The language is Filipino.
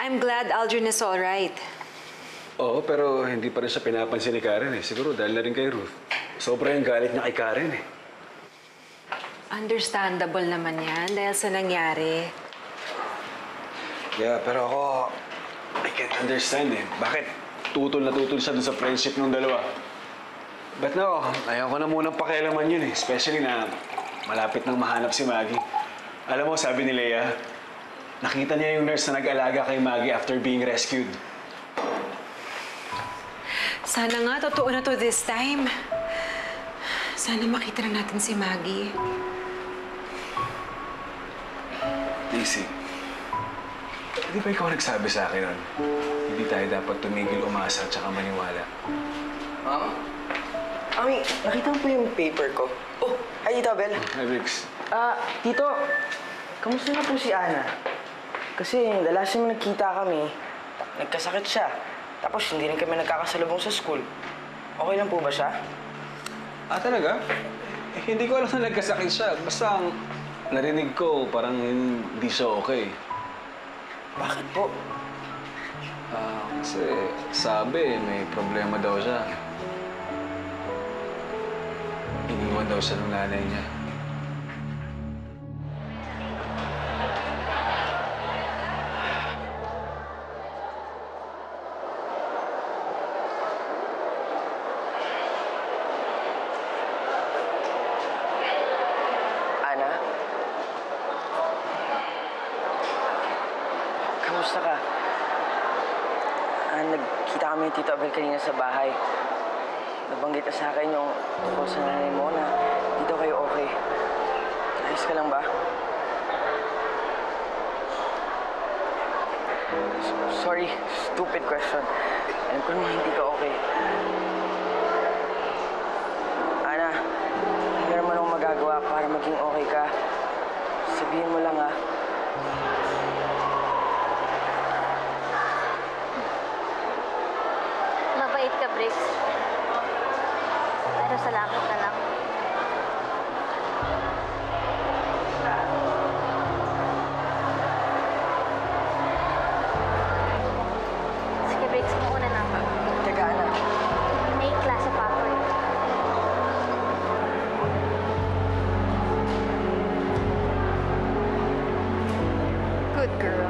I'm glad Aldrin is all right. Oo, pero hindi pa rin siya pinapansin ni Karen eh. Siguro dahil na rin kay Ruth. Sobra yung galit niya kay Karen eh. Understandable naman yan dahil sa nangyari. Yeah, pero ako, I can't understand eh. Bakit tutol na tutol siya dun sa friendship ng dalawa? But no, ayaw ko na munang pakialaman yun eh. Especially na malapit nang mahanap si Maggie. Alam mo, sabi ni Leia, nakita niya yung nurse na nag-alaga kay Maggie after being rescued. Sana nga, totoo na to this time. Sana makita na natin si Maggie. Daisy, di ba ikaw nagsabi sa akin nun? Hindi tayo dapat tumigil umasa at saka maniwala. Ma'am? Ami, nakita mo po yung paper ko. Oh, ay, Tita Bel. Hi, Vix. Tito, kamusta na po si Ana? Kasi the last time nagkita kami, nagkasakit siya. Tapos hindi rin kami nagkakasalubong sa school. Okay lang po ba siya? Talaga? Hindi ko alam na nagkasakit siya. Basta ang narinig ko, parang hindi siya okay. Bakit po? Kasi sabi, may problema daw siya. Iniwan daw siya ng nanay niya. Ana? Kamusta ka? Nagkita kami ni Tito Abel kanina sa bahay. Nabanggit na sa akin yung tungkol sa nanay mo na dito kayo okay. Ayos ka lang ba? Sorry, stupid question. Alam ko naman hindi ka okay. Ana, hindi naman akong magagawa para maging okay ka. Sabihin mo lang ah. Mabait ka, Briggs. Pero salamat na lang. Sige, Briggs, mauna na ako. Teka, Ana. May klase pa ako eh. Good girl.